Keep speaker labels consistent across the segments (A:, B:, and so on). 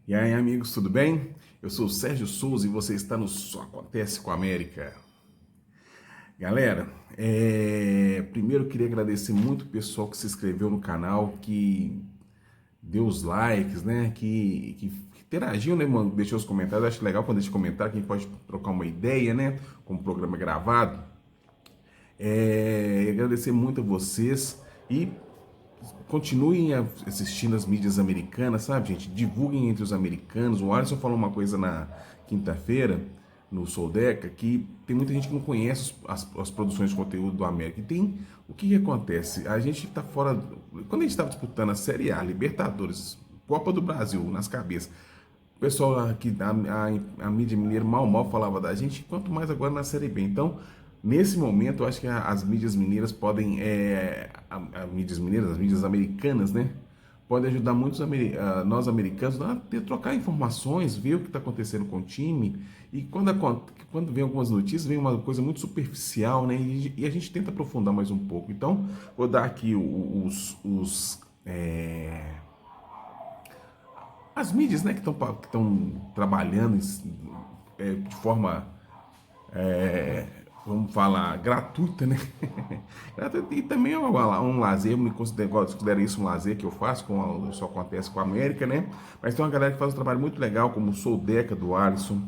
A: E aí, amigos, tudo bem? Eu sou o Sérgio Souza e você está no Só Acontece com a América. Galera, primeiro eu queria agradecer muito o pessoal que se inscreveu no canal, que deu os likes, né? Que interagiu, né, mano? Deixou os comentários. Eu acho legal quando deixa comentário, que a gente pode trocar uma ideia, né? Com o programa gravado. Agradecer muito a vocês e continuem assistindo as mídias americanas, sabe, gente? Divulguem entre os americanos. O Alisson falou uma coisa na quinta-feira, no Soldeca, que tem muita gente que não conhece as produções de conteúdo do América. E tem. O que acontece? A gente tá fora. Quando a gente estava disputando a Série A, Libertadores, Copa do Brasil nas cabeças, o pessoal aqui, a mídia mineira mal falava da gente, quanto mais agora na Série B. Então, nesse momento, eu acho que as mídias mineiras podem, mídias mineiras, as mídias americanas, né? Podem ajudar muitos nós americanos a trocar informações, ver o que está acontecendo com o time. E quando vem algumas notícias, vem uma coisa muito superficial, né? E a gente tenta aprofundar mais um pouco. Então, vou dar aqui as mídias, né, que estão trabalhando de forma, vamos falar, gratuita, né? E também é um lazer, eu considero isso um lazer que eu faço, isso acontece com a América, né? Mas tem uma galera que faz um trabalho muito legal, como o Sou Deca do Alisson,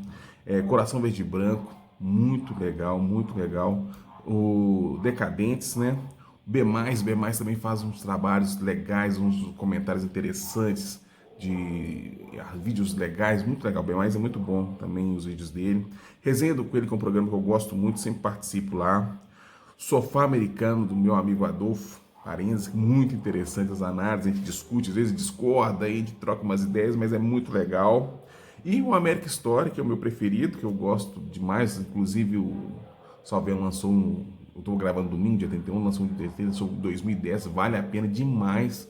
A: Coração Verde e Branco, muito legal, muito legal. O Decadentes, né? B+, também faz uns trabalhos legais, uns comentários interessantes, de vídeos legais, muito legal. B+, é muito bom também os vídeos dele. Resenha do Coelho, que é um programa que eu gosto muito, sempre participo lá. Sofá Americano, do meu amigo Adolfo Parenzi, muito interessante as análises, a gente discute, às vezes discorda, a gente troca umas ideias, mas é muito legal. E o América Story, que é o meu preferido, que eu gosto demais, inclusive o Salvador lançou eu estou gravando domingo, dia 31, lançou um 2010, vale a pena demais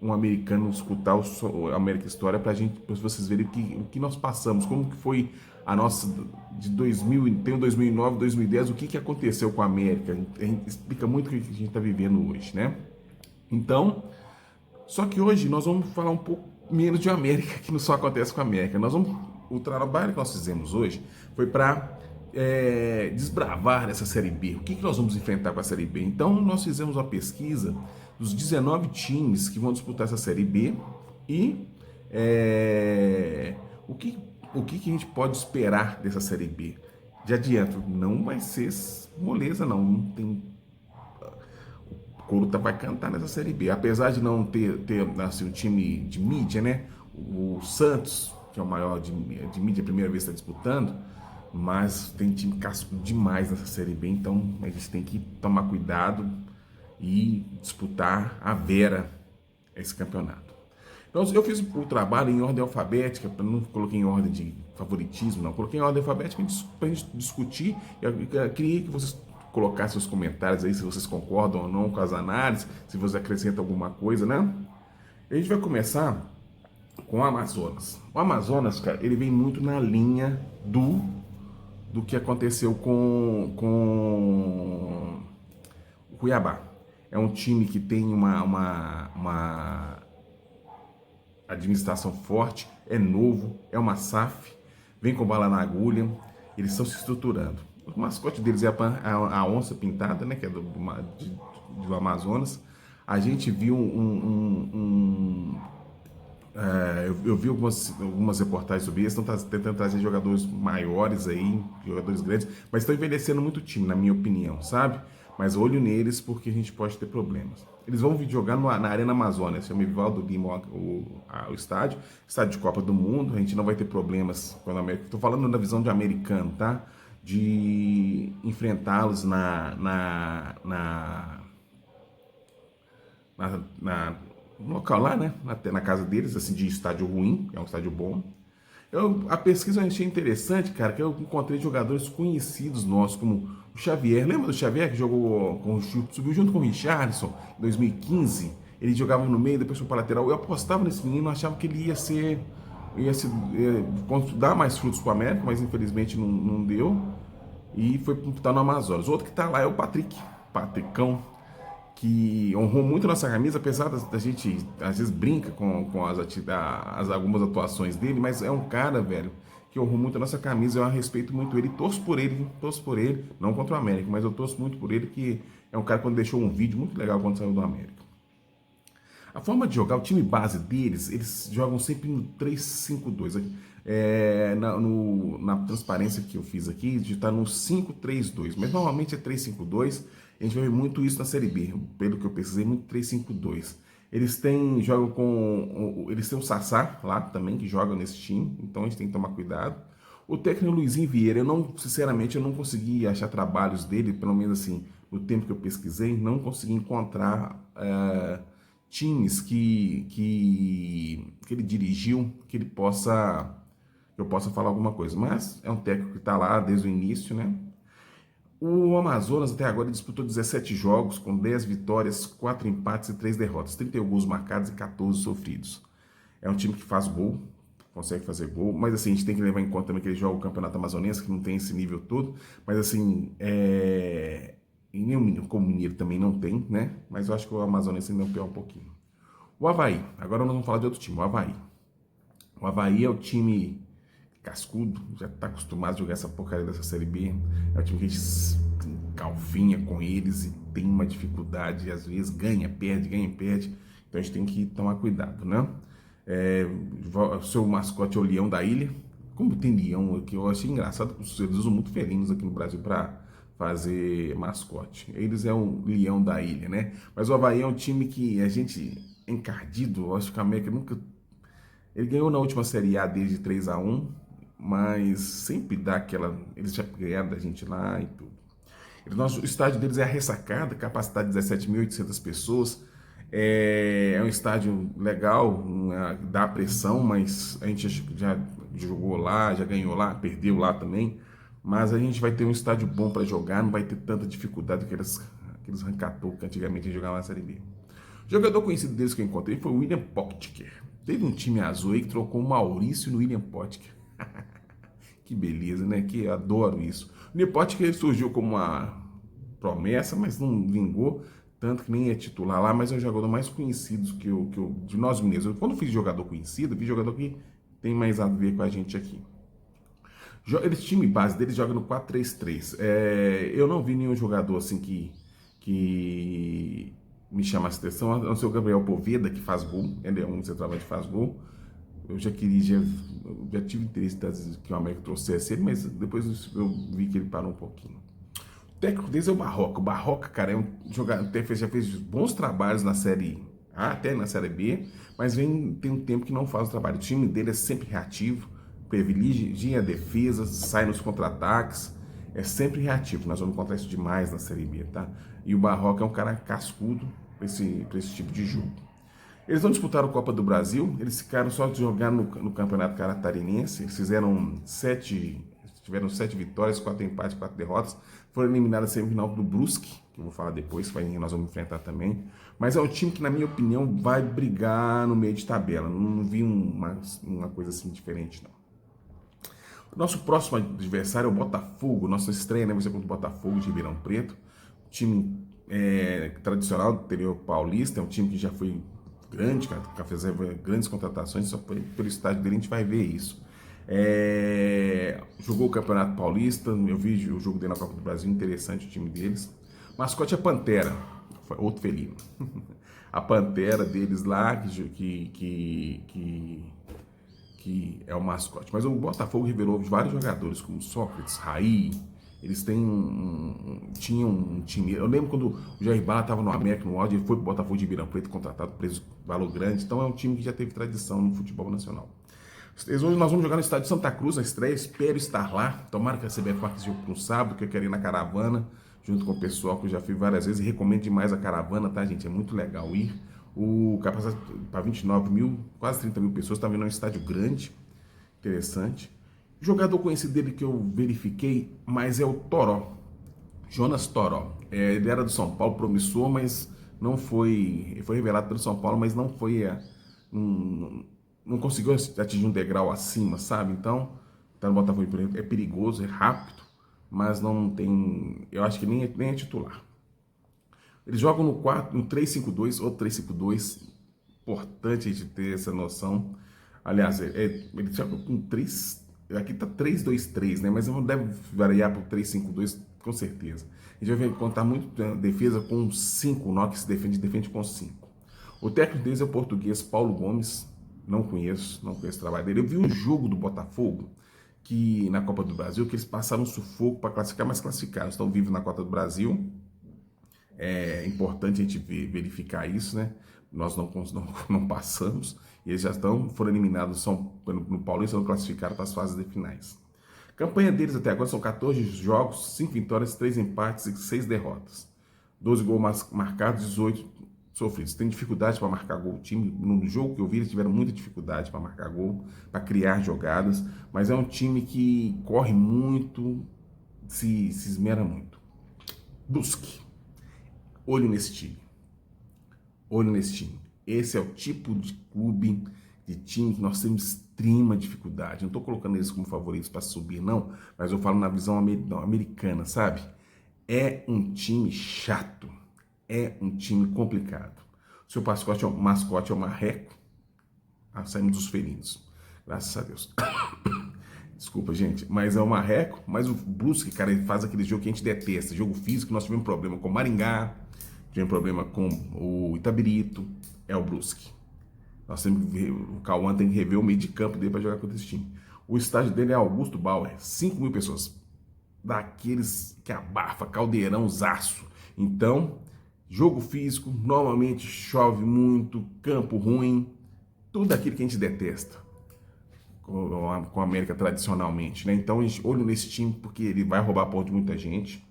A: um americano escutar o América História para vocês verem o que nós passamos, como que foi a nossa de 2000, tem o 2009, 2010, o que aconteceu com a América. A gente explica muito o que a gente está vivendo hoje, né? Então, só que hoje nós vamos falar um pouco menos de América, que não só acontece com a América. O trabalho que nós fizemos hoje foi para desbravar essa Série B. O que nós vamos enfrentar com a Série B? Então, nós fizemos uma pesquisa dos 19 times que vão disputar essa Série B e o que a gente pode esperar dessa Série B. De adianto, não vai ser moleza, não tem. O Coruta vai cantar nessa Série B. Apesar de não ter assim, um time de mídia, né? O Santos, que é o maior de mídia, a primeira vez que está disputando, mas tem time casco demais nessa Série B, então eles têm que tomar cuidado e disputar a vera esse campeonato. Então eu fiz o trabalho em ordem alfabética, não coloquei em ordem de favoritismo, não, coloquei em ordem alfabética para a gente discutir. Eu queria que vocês colocassem os comentários aí se vocês concordam ou não com as análises, se vocês acrescentam alguma coisa, né? A gente vai começar com o Amazonas. O Amazonas, cara, ele vem muito na linha do que aconteceu com o Cuiabá. É um time que tem uma administração forte, é novo, é uma SAF, vem com bala na agulha, eles estão se estruturando. O mascote deles é a onça pintada, né, que é do Amazonas. A gente viu eu vi algumas reportagens sobre isso, estão tentando trazer jogadores maiores aí, jogadores grandes, mas estão envelhecendo muito o time, na minha opinião, sabe? Mas olho neles porque a gente pode ter problemas. Eles vão jogar na Arena Amazônia, chama Vivaldo Lima o estádio de Copa do Mundo, a gente não vai ter problemas com a América. Estou falando na visão de americano, tá? De enfrentá-los no local lá, né? Na casa deles, assim, de estádio ruim, é um estádio bom. A pesquisa eu achei interessante, cara, que eu encontrei jogadores conhecidos nossos, como o Xavier. Lembra do Xavier que subiu junto com o Richarlison em 2015? Ele jogava no meio, depois foi para lateral. Eu apostava nesse menino, achava que ele ia dar mais frutos para o América, mas infelizmente não deu. E foi estar no Amazonas. Outro que está lá é o Patricão, que honrou muito nossa camisa, apesar da gente às vezes brinca com algumas atuações dele, mas é um cara, velho, que honrou muito a nossa camisa. Eu respeito muito ele, torço por ele, não contra o América, mas eu torço muito por ele, que é um cara que deixou um vídeo muito legal quando saiu do América. A forma de jogar, o time base deles, eles jogam sempre no 3-5-2. Na transparência que eu fiz aqui, de estar no 5-3-2, mas normalmente é 3-5-2. A gente vai ver muito isso na Série B, pelo que eu pesquisei, muito 3-5-2. Eles têm o Sassá lá também, que joga nesse time, então a gente tem que tomar cuidado. O técnico Luizinho Vieira, sinceramente, eu não consegui achar trabalhos dele, pelo menos assim, no tempo que eu pesquisei, não consegui encontrar times que ele dirigiu, que eu possa falar alguma coisa. Mas é um técnico que está lá desde o início, né? O Amazonas até agora disputou 17 jogos, com 10 vitórias, 4 empates e 3 derrotas, 31 gols marcados e 14 sofridos. É um time que faz gol, consegue fazer gol, mas assim, a gente tem que levar em conta também que ele joga o Campeonato Amazonense, que não tem esse nível todo, mas assim, e nem como mineiro também não tem, né? Mas eu acho que o Amazonense ainda é pior um pouquinho. O Avaí, agora nós vamos falar de outro time, o Avaí. O Avaí é o time cascudo, já está acostumado a jogar essa porcaria dessa Série B. É o time que a gente calvinha com eles e tem uma dificuldade, às vezes ganha, perde. Então a gente tem que tomar cuidado, né? O seu mascote é o Leão da Ilha. Como tem leão aqui, eu achei engraçado que eles usam muito felinos aqui no Brasil para fazer mascote. Eles é um Leão da Ilha, né? Mas o Avaí é um time que a gente encardido, eu acho que a América nunca. Ele ganhou na última Série A desde 3-1, mas sempre dá aquela. Eles já ganharam da gente lá e tudo. O estádio deles é a Ressacada, capacidade de 17.800 pessoas. É um estádio legal, dá pressão, mas a gente já jogou lá, já ganhou lá, perdeu lá também. Mas a gente vai ter um estádio bom para jogar, não vai ter tanta dificuldade que aqueles rancatoucos que antigamente jogavam na Série B. O jogador conhecido deles que eu encontrei foi o William Potker. Teve um time azul aí que trocou o Maurício no William Potker. Que beleza, né? Que eu adoro isso. O William Potker surgiu como uma promessa, mas não vingou, tanto que nem é titular lá, mas é o jogador mais conhecido de nós mineiros. Quando eu fiz jogador conhecido, vi jogador que tem mais a ver com a gente aqui. Esse time base deles joga no 4-3-3. Eu não vi nenhum jogador assim que me chama a atenção, a não ser o Gabriel Poveda, que faz gol. Ele é um centroavante que faz gol. Eu já tive interesse que o América trouxesse ele, mas depois eu vi que ele parou um pouquinho. O técnico deles é o Barroca. O Barroca, cara, é um jogador, já fez bons trabalhos na Série A, até na Série B, mas tem um tempo que não faz o trabalho. O time dele é sempre reativo, privilegia a defesa, sai nos contra-ataques, é sempre reativo. Nós vamos encontrar isso demais na Série B, tá? E o Barroca é um cara cascudo para esse tipo de jogo. Eles não disputaram a Copa do Brasil, eles ficaram só de jogar no Campeonato Catarinense. Eles tiveram 7 vitórias, 4 empates, 4 derrotas. Foram eliminados na semifinal do Brusque, que eu vou falar depois, que nós vamos enfrentar também. Mas é um time que, na minha opinião, vai brigar no meio de tabela. Não vi uma coisa assim diferente, não. O nosso próximo adversário é o Botafogo. Nossa estreia, né, vai ser contra o Botafogo de Ribeirão Preto. Time tradicional do interior paulista, é um time que já foi grande, cara, fez grandes contratações, só pelo estádio dele a gente vai ver isso. Jogou o Campeonato Paulista, eu vi o jogo dele na Copa do Brasil, interessante o time deles. O mascote é Pantera, outro felino. A Pantera deles lá, que é o mascote. Mas o Botafogo revelou vários jogadores, como Sócrates, Raí. Eles tinham um time. Eu lembro quando o Jair Bala estava no América, no Áudio, ele foi para o Botafogo de Ribeirão Preto, contratado, preço valor grande. Então é um time que já teve tradição no futebol nacional. Hoje nós vamos jogar no estádio Santa Cruz, na estreia. Espero estar lá. Tomara que a CBF marque esse jogo para um sábado, que eu quero ir na caravana, junto com o pessoal que eu já fui várias vezes. E recomendo demais a caravana, tá, gente? É muito legal ir. O capacidade para 29 mil, quase 30 mil pessoas. Está vendo um estádio grande, interessante. O jogador conhecido dele que eu verifiquei, mas é o Toró, Jonas Toró. Ele era do São Paulo, promissor, mas não foi. Ele foi revelado pelo São Paulo, mas não foi. Não conseguiu atingir um degrau acima, sabe? Então, tá no Botafogo é perigoso, é rápido, mas não tem. Eu acho que nem é titular. Eles jogam no 3-5-2 ou 3-5-2. Importante a gente ter essa noção. Aliás, eles jogam com 3. Aqui tá 3-2-3, né? Mas deve variar para o 3-5-2 com certeza. A gente vai contar muito defesa com 5. O Knox defende com 5. O técnico deles é o português Paulo Gomes. Não conheço o trabalho dele. Eu vi um jogo do Botafogo que na Copa do Brasil que eles passaram um sufoco para classificar, mas classificaram. Estão vivos na Copa do Brasil. É importante a gente verificar isso, né? Nós não passamos e eles já foram eliminados no Paulista, não classificaram para as fases de finais. A campanha deles até agora são 14 jogos, 5 vitórias, 3 empates e 6 derrotas. 12 gols marcados, 18 sofridos. Tem dificuldade para marcar gol. O time, no jogo que eu vi, eles tiveram muita dificuldade para marcar gol, para criar jogadas, mas é um time que corre muito, se esmera muito. Busque. Olho nesse time. Olho nesse time. Esse é o tipo de clube, de time que nós temos extrema dificuldade. Não estou colocando eles como favoritos para subir, não, mas eu falo na visão americana, sabe? É um time chato. É um time complicado. Seu mascote é o marreco. Saímos dos felinos. Graças a Deus. Desculpa, gente, mas é o marreco. Mas o Brusque, cara, ele faz aquele jogo que a gente detesta. Jogo físico, nós tivemos problema com o Maringá. Tivemos problema com o Itabirito. É o Brusque. Nós temos que ver, o Cauã tem que rever o meio de campo dele para jogar contra esse time. O estádio dele é Augusto Bauer. 5.000 pessoas. Daqueles que abafa, caldeirão, zaço. Então, jogo físico, normalmente chove muito, campo ruim, tudo aquilo que a gente detesta com a América tradicionalmente, né? Então, a gente olha nesse time porque ele vai roubar a ponta de muita gente.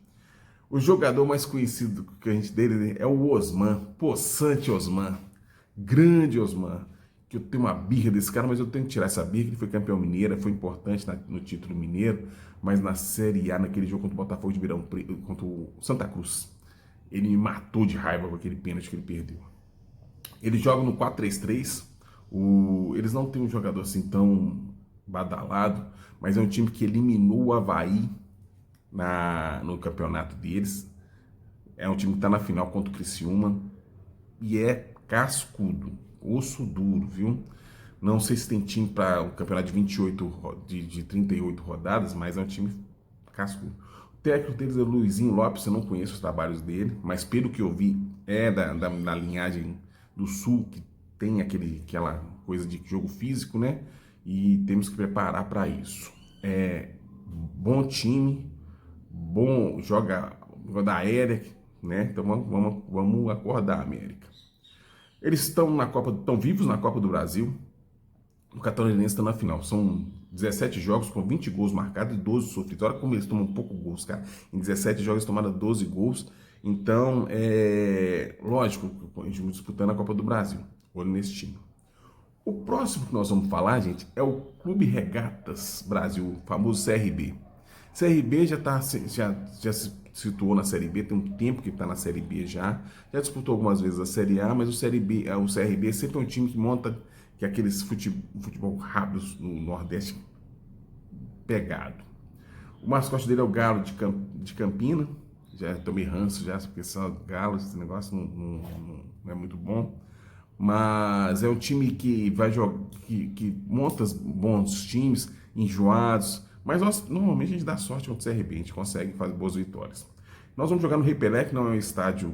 A: O jogador mais conhecido que a gente dele é o Osman, Poçante Osman, grande Osman, que eu tenho uma birra desse cara, mas eu tenho que tirar essa birra, ele foi campeão mineiro, foi importante no título mineiro, mas na Série A, naquele jogo contra o Botafogo de Ribeirão Preto, contra o Santa Cruz, ele me matou de raiva com aquele pênalti que ele perdeu. Ele joga no 4-3-3, eles não têm um jogador assim tão badalado, mas é um time que eliminou o Avaí no campeonato deles. É um time que está na final contra o Criciúma e é cascudo, osso duro, viu? Não sei se tem time para o campeonato de 28, de 38 rodadas, mas é um time cascudo. O técnico deles é o Luizinho Lopes, eu não conheço os trabalhos dele, mas pelo que eu vi, é da linhagem do Sul, que tem aquela coisa de jogo físico, né? E temos que preparar para isso. É bom time, bom, joga da aérea, né? Então vamos acordar, América. Eles estão vivos na Copa do Brasil. O Catarinense está na final. São 17 jogos com 20 gols marcados e 12 sofridos. Olha como eles tomam pouco gols, cara. Em 17 jogos tomaram 12 gols. Então, lógico, a gente vai disputando a Copa do Brasil. Olho nesse time. O próximo que nós vamos falar, gente, é o Clube Regatas Brasil, o famoso CRB. CRB já se situou na Série B, tem um tempo que está na Série B já disputou algumas vezes a Série A, mas o CRB sempre é um time que monta que é aqueles futebol rápido no Nordeste pegado. O mascote dele é o Galo de Campina, já tomei ranço já, porque são galos, esse negócio não é muito bom. Mas é um time que vai jogar, que monta bons times, enjoados, mas normalmente a gente dá sorte contra o CRB, a gente consegue fazer boas vitórias. Nós vamos jogar no Rei Pelé, que não é um estádio,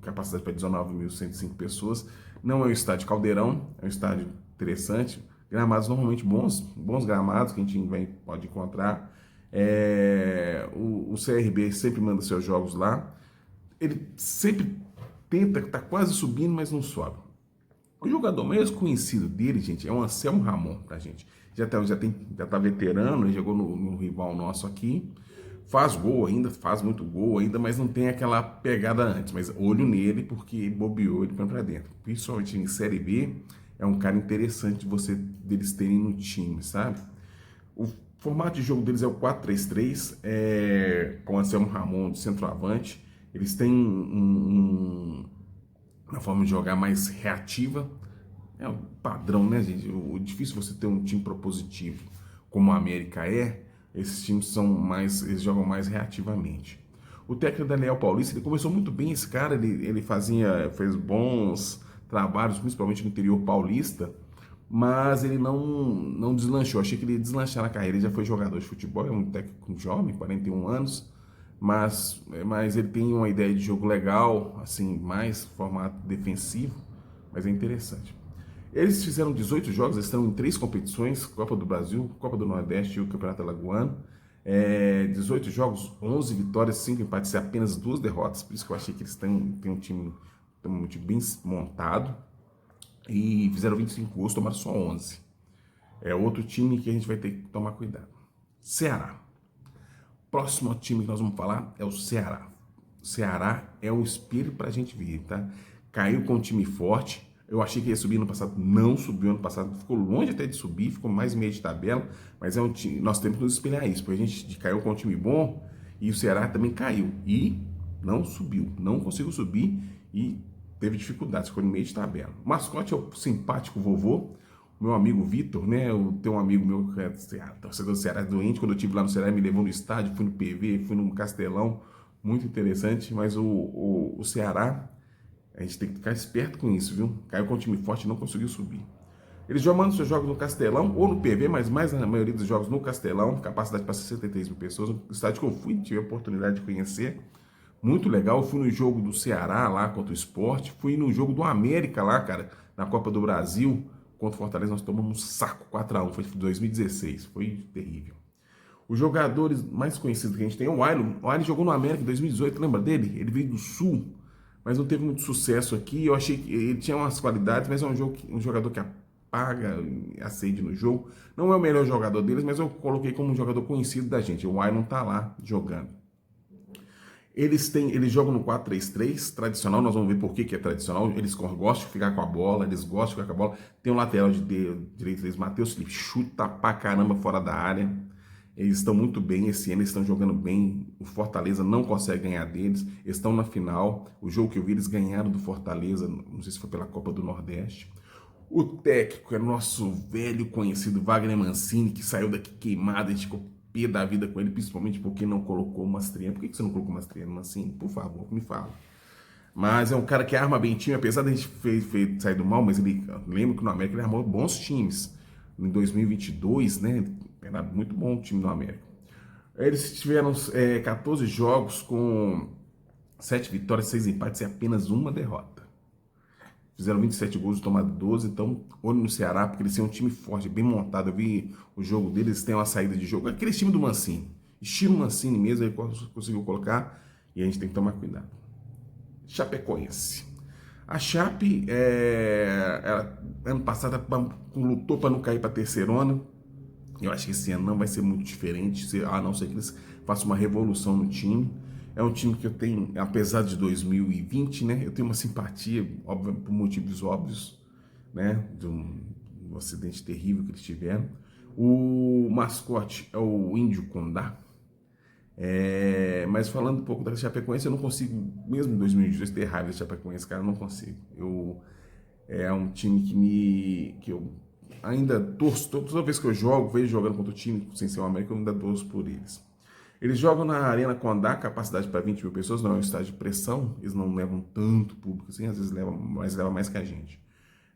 A: capacidade para 19.105 pessoas, não é um estádio Caldeirão, é um estádio interessante, gramados normalmente bons gramados que a gente pode encontrar. O CRB sempre manda seus jogos lá, ele sempre tenta, está quase subindo, mas não sobe. O jogador mais conhecido dele, gente, é o Anselmo Ramon, pra gente. Já tá veterano, ele jogou no rival nosso aqui. Faz gol ainda, faz muito gol ainda, mas não tem aquela pegada antes. Mas olho nele, porque ele bobeou, ele põe pra dentro. Principalmente em Série B, é um cara interessante deles terem no time, sabe? O formato de jogo deles é o 4-3-3, com o Anselmo Ramon de centroavante. Eles têm uma forma de jogar mais reativa. É um padrão, né, gente? O difícil você ter um time propositivo como a América é. Esses times eles jogam mais reativamente. O técnico Daniel Paulista, ele começou muito bem, esse cara, ele fez bons trabalhos, principalmente no interior paulista, mas ele não deslanchou. Achei que ele ia deslanchar na carreira. Ele já foi jogador de futebol, é um técnico jovem, 41 anos, mas ele tem uma ideia de jogo legal, assim, mais formato defensivo, mas é interessante. Eles fizeram 18 jogos, eles estão em 3 competições, Copa do Brasil, Copa do Nordeste e o Campeonato Alagoano. 18 jogos, 11 vitórias, 5 empates e apenas 2 derrotas, por isso que eu achei que eles têm um time bem montado. E fizeram 25 gols, tomaram só 11. É outro time que a gente vai ter que tomar cuidado. Ceará. Próximo time que nós vamos falar é o Ceará. O Ceará é um espírito pra gente ver, tá? Caiu com um time forte. Eu achei que ia subir no passado, não subiu ano passado, ficou longe até de subir, ficou mais meio de tabela, mas é um time, nós temos que nos espelhar isso, porque a gente caiu com um time bom e o Ceará também caiu e não subiu, não conseguiu subir e teve dificuldades, ficou no meio de tabela. O mascote é o simpático vovô, o meu amigo Vitor, né? Eu tenho um amigo meu que é torcedor do Ceará, doente. Quando eu estive lá no Ceará, ele me levou no estádio, fui no PV, fui no Castelão, muito interessante. Mas o Ceará, a gente tem que ficar esperto com isso, viu? Caiu com um time forte e não conseguiu subir. Eles mandam seus jogos no Castelão ou no PV, mas mais na maioria dos jogos no Castelão, capacidade para 63 mil pessoas. O estádio que eu fui, tive a oportunidade de conhecer. Muito legal, eu fui no jogo do Ceará lá contra o Sport, fui no jogo do América lá, cara, na Copa do Brasil, contra o Fortaleza, nós tomamos um saco 4-1, foi em 2016, foi terrível. Os jogadores mais conhecidos que a gente tem é o Ailon. O Ailon jogou no América em 2018, lembra dele? Ele veio do Sul, mas não teve muito sucesso aqui. Eu achei que ele tinha umas qualidades, mas é um jogador que apaga a sede no jogo. Não é o melhor jogador deles, mas eu coloquei como um jogador conhecido da gente. O Ailon tá lá jogando. Eles jogam no 4-3-3, tradicional, nós vamos ver por que é tradicional. Eles gostam de ficar com a bola, eles gostam de ficar com a bola. Tem um lateral de direito deles, Matheus Felipe, chuta pra caramba fora da área. Eles estão muito bem esse ano, eles estão jogando bem. O Fortaleza não consegue ganhar deles. Eles estão na final. O jogo que eu vi, eles ganharam do Fortaleza, não sei se foi pela Copa do Nordeste. O técnico é nosso velho conhecido Wagner Mancini, que saiu daqui queimado, a gente ficou pé da vida com ele, principalmente porque não colocou o Mastriano. Por que você não colocou o Mastriano, Mancini? Por favor, me fala. Mas é um cara que arma bem time, apesar de a gente sair do mal, mas ele lembra que no América ele armou bons times. Em 2022, né? Era muito bom o time do América. Eles tiveram 14 jogos com 7 vitórias, 6 empates e apenas uma derrota. Fizeram 27 gols e tomaram 12, então olho no Ceará, porque eles têm um time forte, bem montado. Eu vi o jogo deles, eles têm uma saída de jogo. Aquele time do Mancini, estilo Mancini mesmo, ele conseguiu colocar e a gente tem que tomar cuidado. Chapecoense. A Chape, ano passado, lutou para não cair para a terceirona. Eu acho que esse ano não vai ser muito diferente, a não ser que eles façam uma revolução no time. É um time que eu tenho, apesar de 2020, né? Eu tenho uma simpatia, óbvio, por motivos óbvios, né? De um acidente terrível que eles tiveram. O mascote é o Índio Condá. Mas falando um pouco da Chapecoense, eu não consigo, mesmo em 2022, ter raiva da Chapecoense, cara, eu não consigo. É um time que eu ainda torço, toda vez que eu jogo, vejo jogando contra o time, sem ser o América, eu ainda torço por eles. Eles jogam na Arena Condá, capacidade para 20 mil pessoas, não é um estádio de pressão, eles não levam tanto público assim, às vezes leva mais que a gente.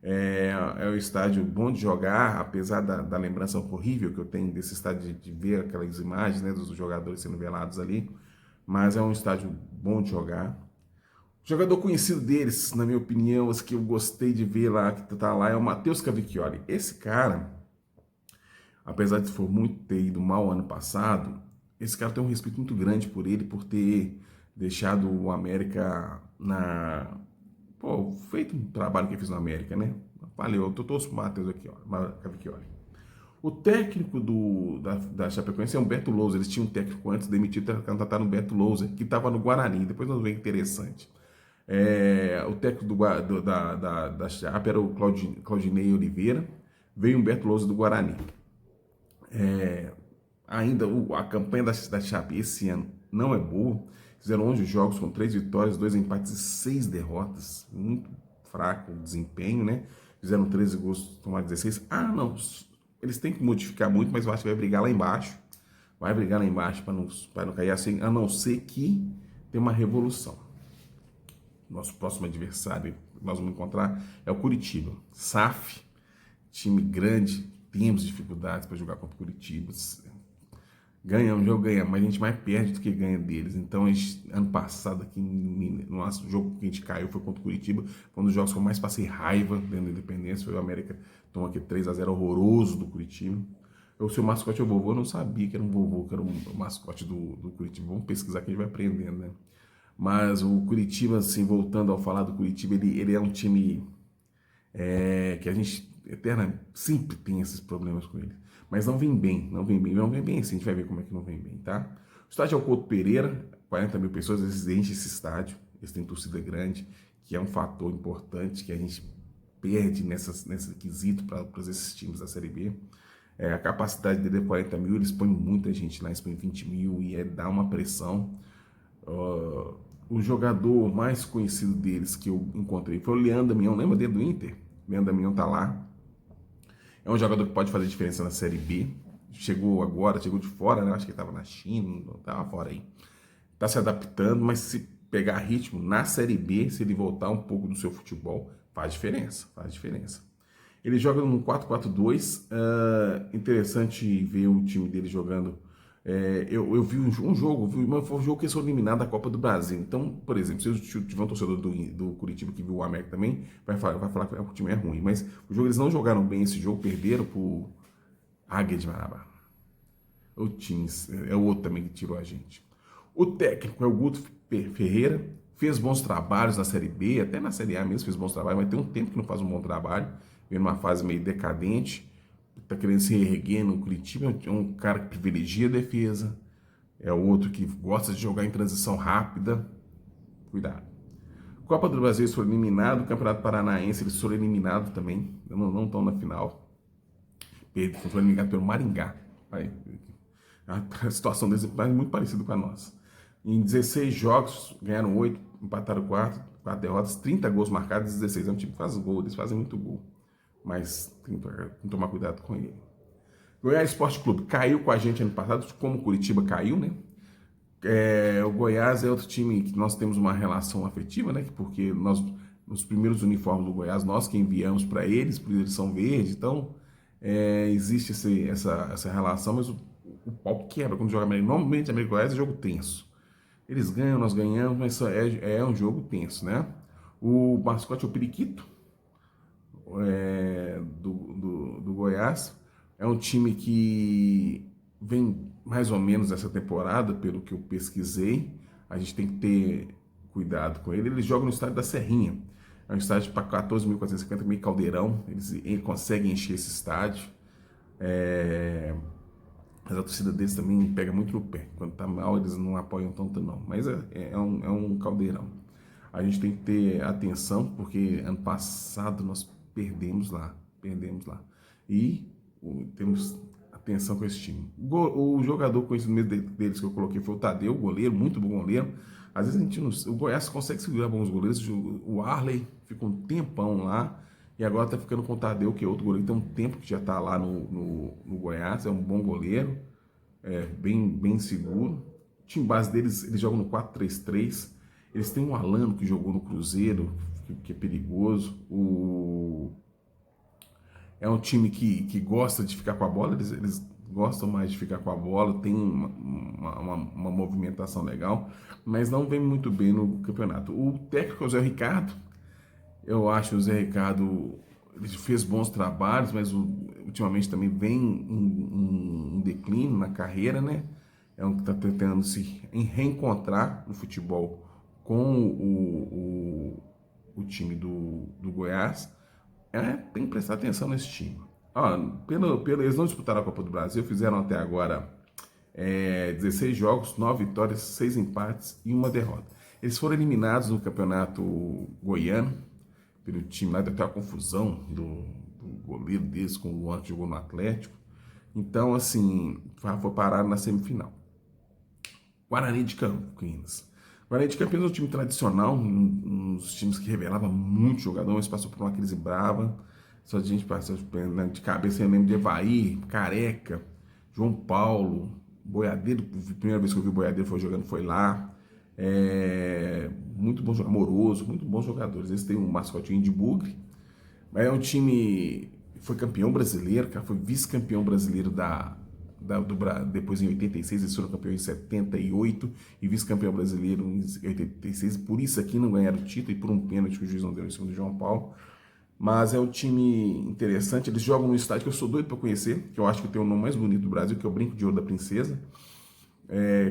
A: É um estádio bom de jogar, apesar da lembrança horrível que eu tenho desse estádio de ver aquelas imagens, né, dos jogadores sendo velados ali, mas é um estádio bom de jogar. O jogador conhecido deles, na minha opinião, os que eu gostei de ver lá, que tá lá, é o Matheus Cavicchioli. Esse cara, apesar de ter ido mal ano passado, esse cara tem um respeito muito grande por ele, por ter deixado o América feito um trabalho que ele fez no América, né? Valeu, eu torço pro Matheus aqui, ó, Cavicchioli. O técnico da Chapecoense é o Beto Lousa. Eles tinham um técnico antes, demitido, contrataram o Beto Lousa, que estava no Guarani. Depois nós vemos interessante. O técnico da Chape era o Claudinei Oliveira. Veio o Beto Lousa do Guarani. Ainda a campanha da Chape esse ano não é boa. Fizeram 11 jogos com 3 vitórias, 2 empates e 6 derrotas. Muito fraco o desempenho, né? Fizeram 13 gols, tomaram 16. Não, eles têm que modificar muito, mas eu acho que vai brigar lá embaixo. Vai brigar lá embaixo para não cair assim, a não ser que tem uma revolução. Nosso próximo adversário que nós vamos encontrar é o Curitiba. SAF, time grande, temos dificuldades para jogar contra o Curitiba. Ganhamos, jogo ganha, mas a gente mais perde do que ganha deles. Então, ano passado, aqui no nosso jogo que a gente caiu foi contra o Curitiba. Foi um dos jogos que eu mais passei raiva dentro da Independência. Foi o América, tomou aqui 3-0 horroroso do Curitiba. O seu mascote é o vovô, eu não sabia que era um vovô, que era o mascote do Curitiba. Vamos pesquisar que a gente vai aprendendo, né? Mas o Curitiba, assim, voltando ao falar do Curitiba, ele é um time que a gente sempre tem esses problemas com ele. Mas não vem bem, não vem bem assim, a gente vai ver como é que não vem bem, tá? O estádio é o Couto Pereira, 40 mil pessoas, eles enchem esse estádio, eles têm torcida grande, que é um fator importante que a gente perde nesse quesito para esses times da Série B. A capacidade dele é 40 mil, eles põem muita gente lá, eles põem 20 mil e dá uma pressão. O jogador mais conhecido deles que eu encontrei foi o Leandro Damião, lembra dele do Inter? Leandro Damião tá lá. É um jogador que pode fazer diferença na Série B. Chegou de fora, né? Acho que ele estava na China, estava fora aí. Tá se adaptando, mas se pegar ritmo na Série B, se ele voltar um pouco do seu futebol, faz diferença, faz diferença. Ele joga no 4-4-2, interessante ver o time dele jogando. Eu vi um jogo, foi um jogo que eles foram eliminados da Copa do Brasil. Então, por exemplo, se tiver um torcedor do Curitiba que viu o América também, vai falar que o time é ruim. Mas o jogo eles não jogaram bem esse jogo, perderam por Águia de Marabá. O Teams é o outro também que tirou a gente. O técnico é o Guto Ferreira, fez bons trabalhos na Série B, até na Série A mesmo fez bons trabalhos, mas tem um tempo que não faz um bom trabalho, vem numa fase meio decadente, tá querendo se reerguer no Curitiba, é um cara que privilegia a defesa, é outro que gosta de jogar em transição rápida, cuidado. Copa do Brasil eles foram eliminados, Campeonato Paranaense eles foram eliminados também, não estão na final, foram eliminados pelo Maringá. A situação deles é muito parecida com a nossa. Em 16 jogos, ganharam 8, empataram 4 derrotas, 30 gols marcados, 16. É um time que faz gol, eles fazem muito gol. Mas tem que tomar cuidado com ele. Goiás Esporte Clube caiu com a gente ano passado, como o Curitiba caiu, né? O Goiás é outro time que nós temos uma relação afetiva, né? Porque nos primeiros uniformes do Goiás, nós que enviamos para eles, por eles são verdes, então existe essa relação, mas o pau quebra quando joga América. Normalmente, América e Goiás é jogo tenso. Eles ganham, nós ganhamos, mas é um jogo tenso, né? O mascote é o Periquito, do Goiás. É um time que vem mais ou menos essa temporada, pelo que eu pesquisei. A gente tem que ter cuidado com ele. Eles jogam no estádio da Serrinha. É um estádio para 14.450, meio caldeirão. Ele consegue encher esse estádio. Mas a torcida deles também pega muito no pé. Quando tá mal, eles não apoiam tanto, não. Mas é um caldeirão. A gente tem que ter atenção, porque ano passado nós perdemos lá. E temos atenção com esse time. O jogador conhecido mesmo deles que eu coloquei foi o Tadeu, goleiro, muito bom goleiro. Às vezes o Goiás consegue segurar bons goleiros. O Arley ficou um tempão lá. E agora tá ficando com o Tadeu, que é outro goleiro. Tem um tempo que já tá lá no Goiás. É um bom goleiro. Bem seguro. O time base deles, eles jogam no 4-3-3. Eles têm um Alano que jogou no Cruzeiro, que é perigoso. É um time que gosta de ficar com a bola. Eles gostam mais de ficar com a bola. Tem uma movimentação legal. Mas não vem muito bem no campeonato. O técnico é o Zé Ricardo. Eu acho que o Zé Ricardo ele fez bons trabalhos, mas ultimamente também vem em declínio na carreira, né? É um que está tentando se reencontrar no futebol com o time do Goiás. Tem que prestar atenção nesse time. Eles não disputaram a Copa do Brasil, fizeram até agora 16 jogos, 9 vitórias, 6 empates e 1 derrota. Eles foram eliminados no campeonato goiano, pelo time lá, deu até uma confusão do goleiro deles com o Luan que jogou no Atlético. Então, assim, foi parar na semifinal. Guarani de Campinas. Guarani de Campinas é um time tradicional, um dos times que revelava muito jogador, mas passou por uma crise brava. Só a gente passou de cabeça, eu lembro de Evair, Careca, João Paulo, Boiadeiro. A primeira vez que eu vi o Boiadeiro foi jogando, foi lá. Muito bom, amoroso, muito bons jogadores. Eles têm um mascotinho de bugre, mas é um time, foi campeão brasileiro, cara, foi vice-campeão brasileiro depois em 86, eles foram campeões em 78 e vice-campeão brasileiro em 86, por isso aqui não ganharam o título e por um pênalti que o juiz não deu em cima do João Paulo. Mas é um time interessante, eles jogam no estádio que eu sou doido para conhecer, que eu acho que tem o nome mais bonito do Brasil, que é o Brinco de Ouro da Princesa.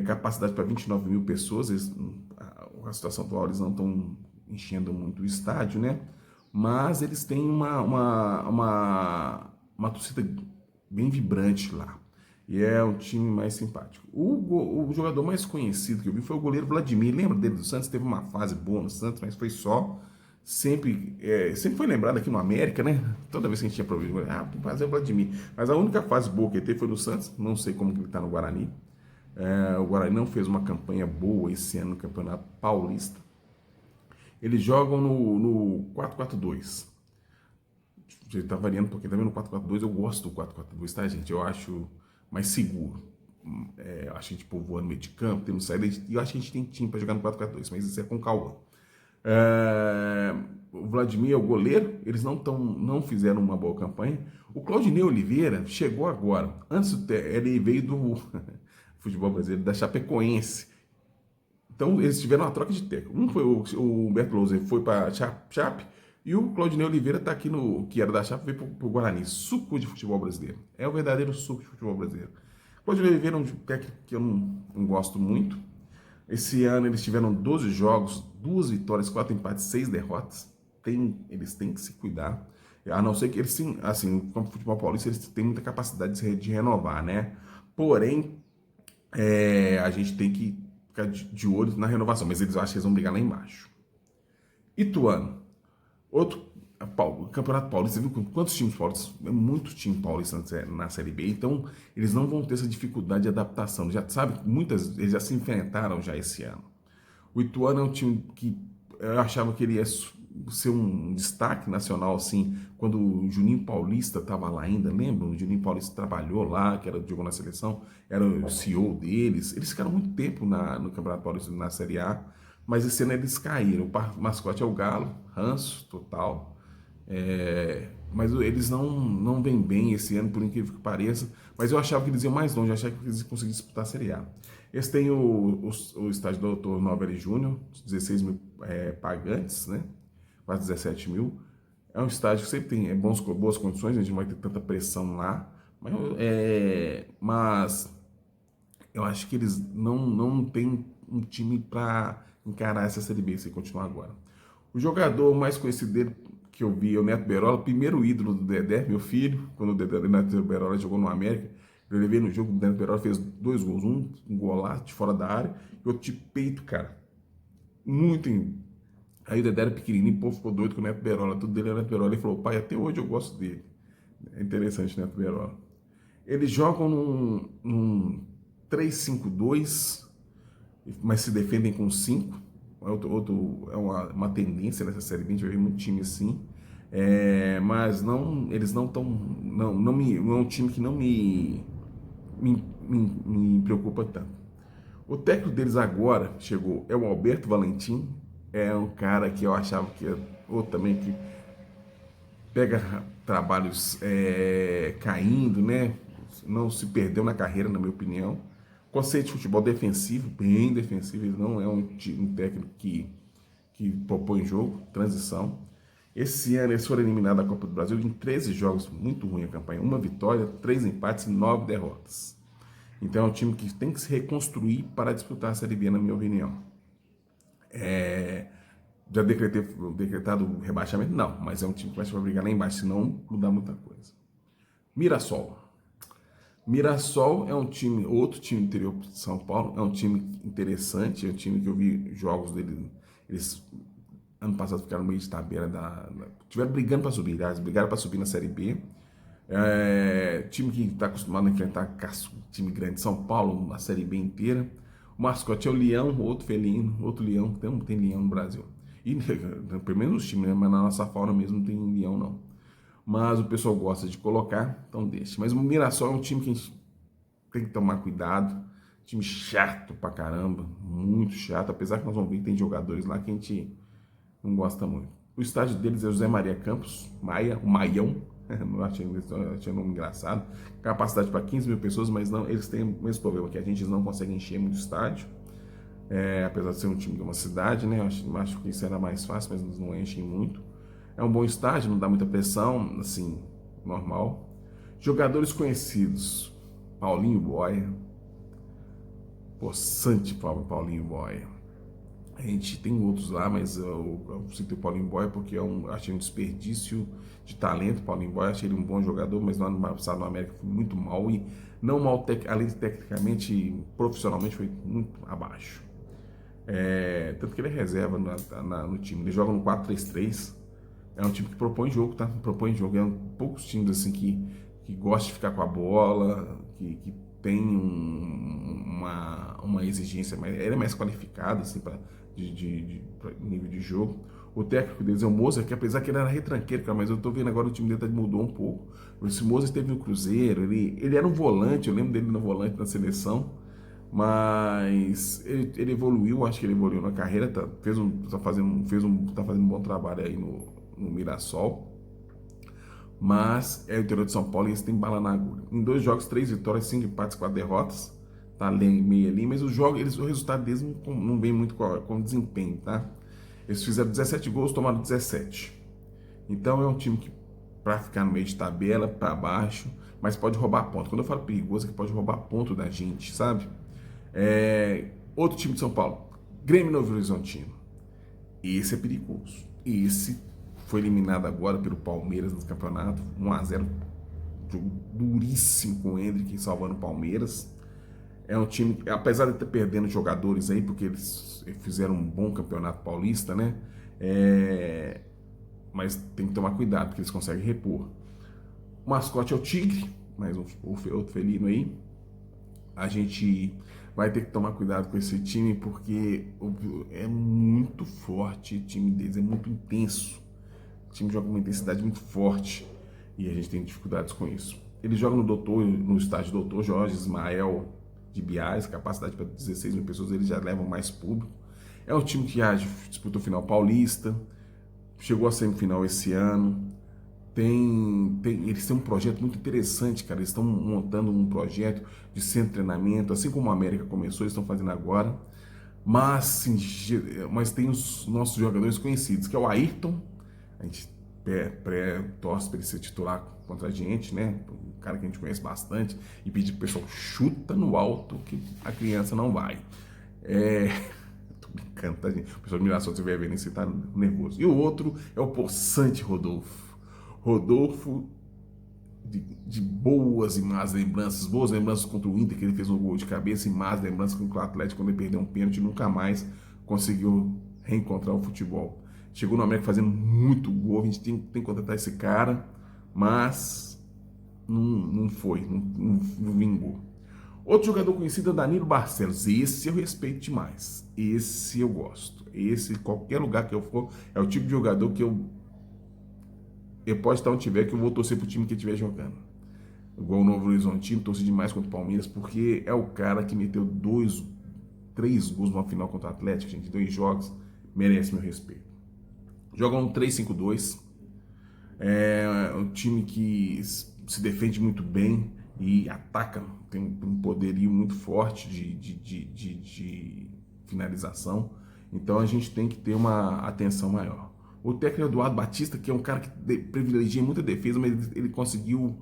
A: Capacidade para 29 mil pessoas, a situação atual eles não estão enchendo muito o estádio, né? Mas eles têm uma torcida bem vibrante lá. E é um time mais simpático. O jogador mais conhecido que eu vi foi o goleiro Vladimir. Lembra dele do Santos? Teve uma fase boa no Santos, mas foi só. Sempre foi lembrado aqui no América, né? Toda vez que a gente tinha problema, fazer o Vladimir. Mas a única fase boa que ele teve foi no Santos. Não sei como que ele está no Guarani. O Guarani não fez uma campanha boa esse ano no Campeonato Paulista. Eles jogam no 4-4-2. Ele tá variando um pouquinho também no 4-4-2. Eu gosto do 4-4-2, tá, gente? Eu acho mais seguro. Eu acho que a gente povoando no meio de campo, temos saída. E eu acho que a gente tem time para jogar no 4-4-2, mas isso é com calma. O Vladimir é o goleiro, eles não fizeram uma boa campanha. O Claudinei Oliveira chegou agora. Antes ele veio do futebol brasileiro, da Chapecoense. Então eles tiveram uma troca de técnico. Um foi o Humberto Lousa, foi para Chape, e o Claudinei Oliveira está aqui que era da Chape, veio para o Guarani. Suco de futebol brasileiro. É o verdadeiro suco de futebol brasileiro. O Claudinei Oliveira é um técnico que eu não gosto muito. Esse ano eles tiveram 12 jogos, 2 vitórias, 4 empates, 6 derrotas. Eles têm que se cuidar. A não ser que eles, assim, como futebol paulista, eles têm muita capacidade de renovar, né? Porém, a gente tem que ficar de olho na renovação, mas eles acham que eles vão brigar lá embaixo. Ituano, outro Campeonato Paulista, viu quantos times paulistas? É muito time paulista na Série B, então eles não vão ter essa dificuldade de adaptação. Já sabe, eles já se enfrentaram já esse ano. O Ituano é um time que eu achava que ele ia ser um destaque nacional, assim, quando o Juninho Paulista estava lá ainda, lembra? O Juninho Paulista trabalhou lá, jogou na seleção, era o CEO deles. Eles ficaram muito tempo no Campeonato Paulista, na Série A, mas esse ano eles caíram. O mascote é o Galo, ranço total. Mas eles não vêm bem esse ano, por incrível que pareça. Mas eu achava que eles iam mais longe, eu achava que eles iam conseguir disputar a Série A. Eles têm o estádio do Dr. Novelli Júnior, 16 mil pagantes, né? Quase 17 mil. É um estádio que sempre tem boas condições, a gente não vai ter tanta pressão lá. Mas eu acho que eles não têm um time para encarar essa Série B se continuar agora. O jogador mais conhecido dele que eu vi é o Neto Berola, primeiro ídolo do Dedé, meu filho, quando o Neto Berola jogou no América. Eu levei no jogo, o Neto Berola fez 2 gols, um golaço de fora da área e outro de peito, cara. Muito. Aí o Dedé era pequenininho, o povo ficou doido com o Neto Berola, tudo dele era Neto Berola. Ele falou, pai, até hoje eu gosto dele. É interessante, Neto Berola. Eles jogam num 3-5-2, mas se defendem com 5. É uma tendência nessa Série B, a gente vai ver muito time assim. Mas eles não estão. Não é um time que não me preocupa tanto. O técnico deles agora chegou, é o Alberto Valentim. É um cara que eu achava que outro também que pega trabalhos caindo, né? Não se perdeu na carreira, na minha opinião. Conceito de futebol defensivo, bem defensivo. Ele não é um técnico que propõe jogo, transição. Esse ano eles foram eliminados da Copa do Brasil em 13 jogos, muito ruim a campanha. 1 vitória, 3 empates e 9 derrotas. Então é um time que tem que se reconstruir para disputar a Série B, na minha opinião. Já decretado o rebaixamento? Não, mas é um time que vai brigar lá embaixo, senão mudar muita coisa. Mirassol. Mirassol é outro time do interior de São Paulo, é um time interessante, é um time que eu vi jogos dele, eles ano passado ficaram no meio de tabela, tiveram brigando para subir, eles brigaram para subir na Série B. Time que está acostumado a enfrentar time grande de São Paulo, a Série B inteira. O mascote é o leão, outro felino, outro leão, tem leão no Brasil. E pelo menos os times, né? Mas na nossa fauna mesmo não tem leão não. Mas o pessoal gosta de colocar, então deixa. Mas o Mirassol é um time que a gente tem que tomar cuidado. Time chato pra caramba, muito chato, apesar que nós vamos ver que tem jogadores lá que a gente não gosta muito. O estádio deles é José Maria Campos, Maia, o Maião, eu achei um nome engraçado. Capacidade para 15 mil pessoas, mas não, eles têm o mesmo problema que a gente, eles não conseguem encher muito o estádio. Apesar de ser um time de uma cidade, né? Eu acho que isso era mais fácil, mas eles não enchem muito. É um bom estádio, não dá muita pressão, assim, normal. Jogadores conhecidos: Paulinho Boia, possante Paulinho Boia. A gente tem outros lá, mas eu citei o Paulinho Boia porque achei um desperdício de talento. Paulinho Boia, achei ele um bom jogador, mas no ano passado no América foi muito mal e não mal, além de tecnicamente, profissionalmente foi muito abaixo. Tanto que ele é reserva no time. Ele joga no 4-3-3. É um time que propõe jogo, tá? Propõe jogo. É um poucos times assim que gostam de ficar com a bola, que tem uma exigência, ele é mais qualificado assim, pra nível de jogo. O técnico deles é o Moza, que apesar que ele era retranqueiro, cara, mas eu tô vendo agora o time dele mudou um pouco. Esse Moza esteve no Cruzeiro, ele era um volante, eu lembro dele no volante na seleção, mas ele evoluiu, acho que ele evoluiu na carreira, tá fazendo um bom trabalho aí no Mirassol. Mas é o interior de São Paulo e eles têm bala na agulha. Em 2 jogos, 3 vitórias, 5 empates, 4 derrotas. Tá meio ali, mas o resultado deles não vem muito com desempenho, tá? Eles fizeram 17 gols, tomaram 17. Então é um time que, para ficar no meio de tabela, para baixo, mas pode roubar ponto. Quando eu falo perigoso, é que pode roubar ponto da gente, sabe? Outro time de São Paulo, Grêmio Novo Horizontino. Esse é perigoso. Esse foi eliminado agora pelo Palmeiras no campeonato, 1-0, jogo duríssimo com o Endrick salvando o Palmeiras. É um time, apesar de estar perdendo jogadores aí, porque eles fizeram um bom campeonato paulista, né? Mas tem que tomar cuidado, porque eles conseguem repor. O mascote é o Tigre, mais outro felino aí. A gente vai ter que tomar cuidado com esse time, porque é muito forte, o time deles é muito intenso. O time joga com uma intensidade muito forte e a gente tem dificuldades com isso. Ele joga no estádio Doutor Jorge Ismael de Biás, capacidade para 16 mil pessoas, eles já levam mais público. É um time que já disputou final paulista, chegou à semifinal esse ano. Eles têm um projeto muito interessante, cara. Eles estão montando um projeto de centro de treinamento, assim como a América começou, eles estão fazendo agora. Mas tem os nossos jogadores conhecidos, que é o Ayrton. A gente torce para ele ser titular contra a gente, né? Um cara que a gente conhece bastante. E pedir pro pessoal, chuta no alto que a criança não vai. Tô brincando, tá, gente? O pessoal de Mirassol, se estiver vendo, você tá nervoso. E o outro é o possante Rodolfo. Rodolfo, de boas e más lembranças contra o Inter, que ele fez um gol de cabeça, e más lembranças contra o Atlético, quando ele perdeu um pênalti, nunca mais conseguiu reencontrar o futebol. Chegou no América fazendo muito gol, a gente tem que contratar esse cara, mas não foi, não vingou. Outro jogador conhecido é Danilo Barcelos. Esse eu respeito demais. Esse eu gosto. Esse, qualquer lugar que eu for, é o tipo de jogador que eu pode estar onde tiver, que eu vou torcer pro time que estiver jogando. Igual o Novo Horizontino, torci demais contra o Palmeiras, porque é o cara que meteu 3 gols numa final contra o Atlético, gente, 2 jogos, merece meu respeito. Joga um 3-5-2, é um time que se defende muito bem e ataca, tem um poderio muito forte de finalização, então a gente tem que ter uma atenção maior. O técnico Eduardo Batista, que é um cara que privilegia muita defesa, mas ele conseguiu,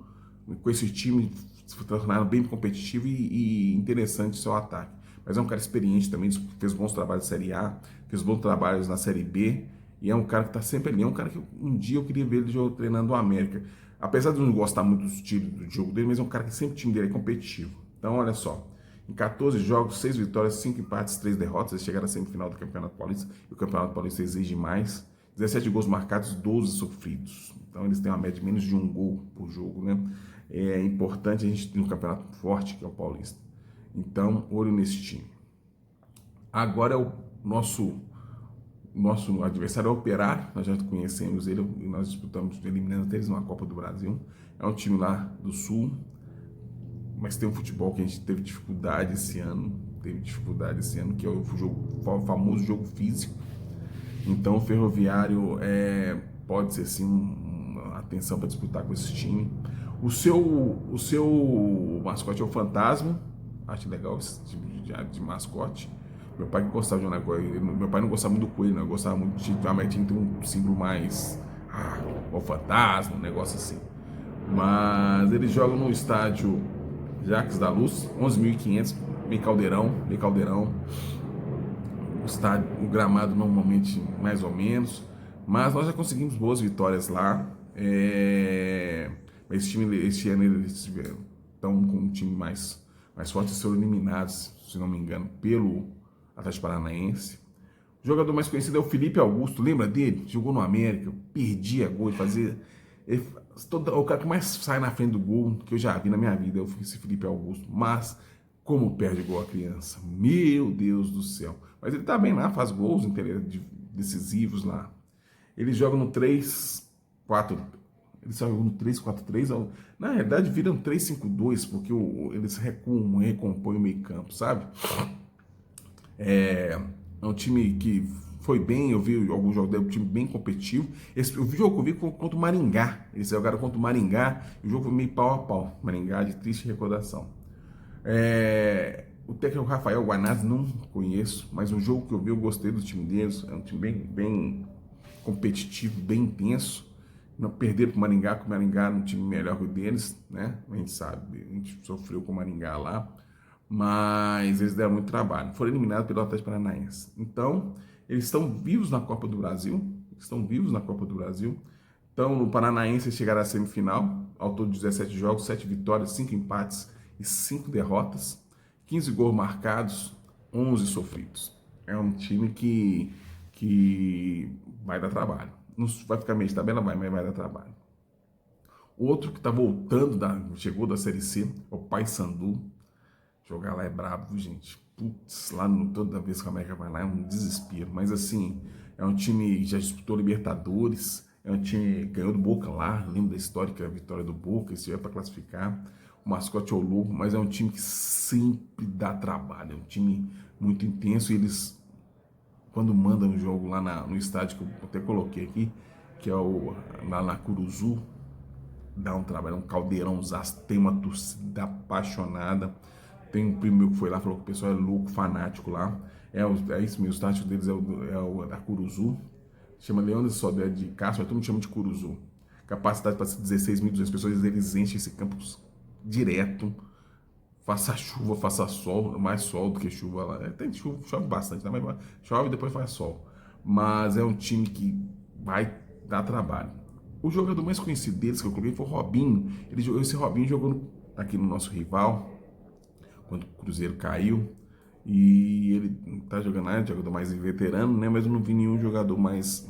A: com esse time, se tornar bem competitivo e interessante o seu ataque. Mas é um cara experiente também, fez bons trabalhos na Série A, fez bons trabalhos na Série B, e é um cara que está sempre ali. É um cara que um dia eu queria ver ele treinando o América. Apesar de eu não gostar muito do estilo do jogo dele, mas é um cara que sempre o time dele é competitivo. Então, olha só. Em 14 jogos, 6 vitórias, 5 empates, 3 derrotas. Eles chegaram à semifinal do Campeonato Paulista. E o Campeonato Paulista exige mais. 17 gols marcados, 12 sofridos. Então, eles têm uma média de menos de 1 gol por jogo, né? É importante a gente ter um campeonato forte, que é o Paulista. Então, olho nesse time. Agora é o nosso adversário é o Operário, nós já conhecemos ele, nós disputamos, eliminando eles numa Copa do Brasil. É um time lá do Sul, mas tem um futebol que a gente teve dificuldade esse ano, que é o famoso jogo físico. Então o Ferroviário pode ser sim uma atenção para disputar com esse time. O seu mascote é o Fantasma, acho legal esse tipo de mascote. Meu pai que gostava de um negócio, meu pai não gostava muito do coelho, não, gostava muito de tinha que ter um símbolo mais, o Fantasma, um negócio assim. Mas eles jogam no estádio Jacques da Luz, 11.500, meio caldeirão, o gramado normalmente mais ou menos, mas nós já conseguimos boas vitórias lá. Esse ano eles estão com um time mais forte, foram eliminados, se não me engano, pelo Atlético Paranaense. O jogador mais conhecido é o Felipe Augusto, lembra dele? Jogou no América, perdia gol, o cara que mais sai na frente do gol que eu já vi na minha vida é esse Felipe Augusto, mas como perde gol a criança, meu Deus do céu. Mas ele tá bem lá, faz gols decisivos lá. Ele joga no 3-4, eles jogam no 3-4-3, na realidade viram 3-5-2, porque eles recuam, recompõem o meio campo, sabe? É um time que foi bem, eu vi alguns jogos dele, um time bem competitivo. O jogo que eu vi contra o Maringá, eles jogaram contra o Maringá, e o jogo foi meio pau a pau, Maringá de triste recordação. O técnico Rafael Guanazzi não conheço, mas o jogo que eu vi eu gostei do time deles, é um time bem competitivo, bem intenso. Não perder para o Maringá, porque o Maringá é um time melhor que o deles, né? A gente sabe, a gente sofreu com o Maringá lá, mas eles deram muito trabalho. Foram eliminados pelo Atlético Paranaense. Então, eles estão vivos na Copa do Brasil, Então, no Paranaense eles chegaram à semifinal, ao todo de 17 jogos, 7 vitórias, 5 empates e 5 derrotas, 15 gols marcados, 11 sofridos. É um time que vai dar trabalho. Não vai ficar meio de tabela, mas vai dar trabalho. Outro que está voltando, chegou da Série C, é o Paysandu. Jogar lá é brabo, gente. Putz, toda vez que a América vai lá é um desespero. Mas assim, é um time que já disputou Libertadores, é um time que ganhou do Boca lá, lembro da histórica vitória do Boca, esse é para classificar. O mascote é o Lobo, mas é um time que sempre dá trabalho, é um time muito intenso e eles, quando mandam o jogo lá no estádio, que eu até coloquei aqui, que é lá na Curuzu, dá um trabalho, é um caldeirão, tem uma torcida apaixonada. Tem um primo meu que foi lá, falou que o pessoal é louco, fanático lá. É isso mesmo, o estádio deles é o da Curuzu. Chama Leandro Sodré de Castro, mas todo mundo chama de Curuzu. Capacidade para 16.200 pessoas, eles enchem esse campus direto. Faça chuva, faça sol, mais sol do que chuva lá. Tem chuva, chove bastante, né? Mas chove e depois faz sol. Mas é um time que vai dar trabalho. O jogador mais conhecido deles que eu coloquei foi o Robinho. Esse Robinho jogou aqui no nosso rival, quando o Cruzeiro caiu, e ele tá jogando lá, jogador mais veterano, né? Mas eu não vi nenhum jogador mais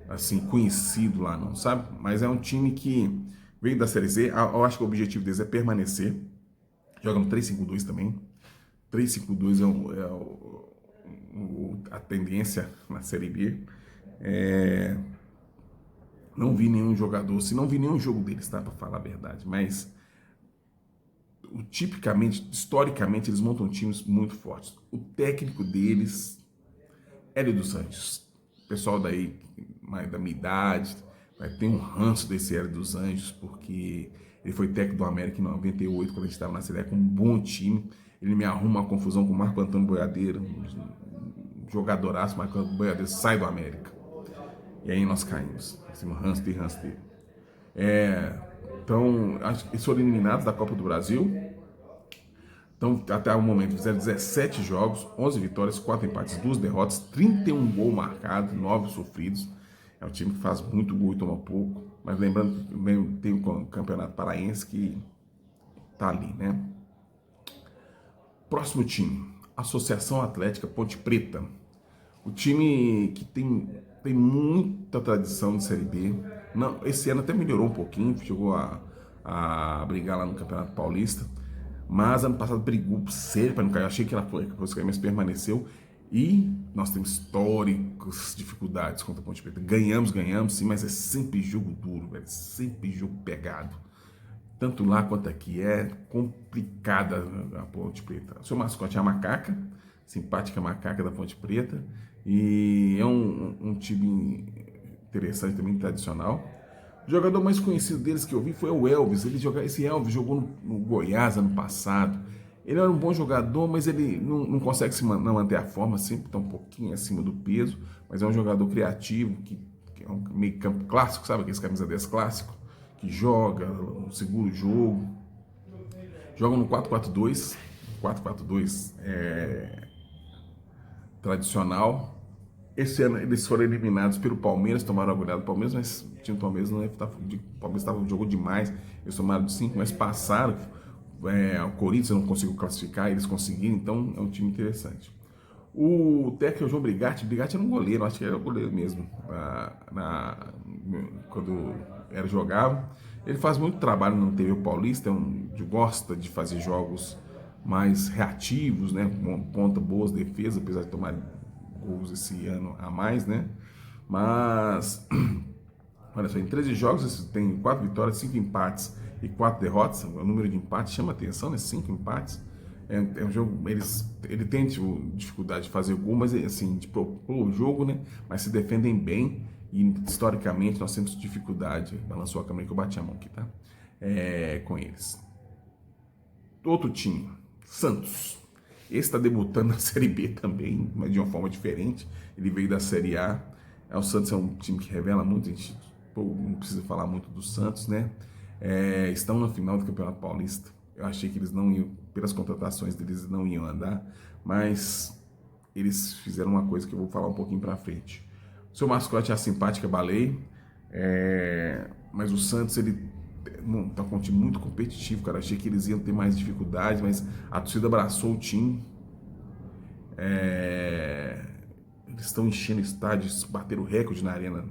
A: assim, conhecido lá não, sabe? Mas é um time que veio da Série C, eu acho que o objetivo deles é permanecer, joga no 3-5-2 também, 3-5-2 a tendência na Série B. Não vi nenhum jogador, se não vi nenhum jogo deles, tá? Pra falar a verdade, mas tipicamente, historicamente, eles montam times muito fortes. O técnico deles, Hélio dos Anjos. O pessoal daí, mais da minha idade, vai ter um ranço desse Hélio dos Anjos, porque ele foi técnico do América em 98, quando a gente estava na Série A, com um bom time. Ele me arruma uma confusão com o Marco Antônio Boiadeiro, um jogadoraço. Marco Antônio Boiadeiro sai do América. E aí nós caímos. Assim, ranço dele. Então, eles foram eliminados da Copa do Brasil. Então, até o momento, fizeram 17 jogos, 11 vitórias, 4 empates, 2 derrotas, 31 gols marcados, 9 sofridos. É um time que faz muito gol e toma pouco. Mas lembrando que tem o Campeonato Paraense que tá ali, né? Próximo time, Associação Atlética Ponte Preta. O time que tem muita tradição de Série B. Não, esse ano até melhorou um pouquinho, chegou a brigar lá no Campeonato Paulista. Mas ano passado brigou sério para não cair. Eu achei que ela foi, mas permaneceu. E nós temos históricas dificuldades contra a Ponte Preta. Ganhamos, sim, mas é sempre jogo duro, velho. Sempre jogo pegado. tanto lá quanto aqui. É complicada a Ponte Preta. O seu mascote é a Macaca, simpática Macaca da Ponte Preta, e é um time interessante também, tradicional. O jogador mais conhecido deles que eu vi foi o Elvis. Esse Elvis jogou no Goiás ano passado. Ele era um bom jogador, mas ele não consegue não manter a forma, sempre está um pouquinho acima do peso, mas é um jogador criativo, que é um meio campo clássico, sabe? Aqueles camisa 10 clássico, que joga, segura o jogo. Joga no 4-4-2, 4-4-2 tradicional. Esse ano eles foram eliminados pelo Palmeiras, tomaram a goleada do Palmeiras, mas o time do Palmeiras não é, o Palmeiras jogou demais, eles tomaram de 5, mas passaram. O Corinthians não conseguiu classificar, eles conseguiram, então é um time interessante. O técnico é o João Brigatti. Brigatti era um goleiro, acho que era o goleiro mesmo, quando jogava. Ele faz muito trabalho no TV Paulista, gosta de fazer jogos mais reativos, né? Ponta boas defesas, apesar de tomar gols esse ano a mais, né? Mas, olha só, em 13 jogos tem 4 vitórias, 5 empates e 4 derrotas. O número de empates chama atenção, né? 5 empates. É um jogo, ele tem dificuldade de fazer gol, mas assim, de propor o jogo, né? Mas se defendem bem e historicamente nós temos dificuldade. Balançou a câmera que eu bati a mão aqui, tá? Com eles. Outro time, Santos. Esse está debutando na Série B também, mas de uma forma diferente. Ele veio da Série A. O Santos é um time que revela muito, a gente não precisa falar muito do Santos, né? Estão na final do Campeonato Paulista. Eu achei que eles não iam, pelas contratações deles, não iam andar, mas eles fizeram uma coisa que eu vou falar um pouquinho pra frente. O seu mascote é a simpática Baleia, mas o Santos, ele tá com um time muito competitivo, cara. Achei que eles iam ter mais dificuldade, mas a torcida abraçou o time. Eles estão enchendo estádios, bateram o recorde na arena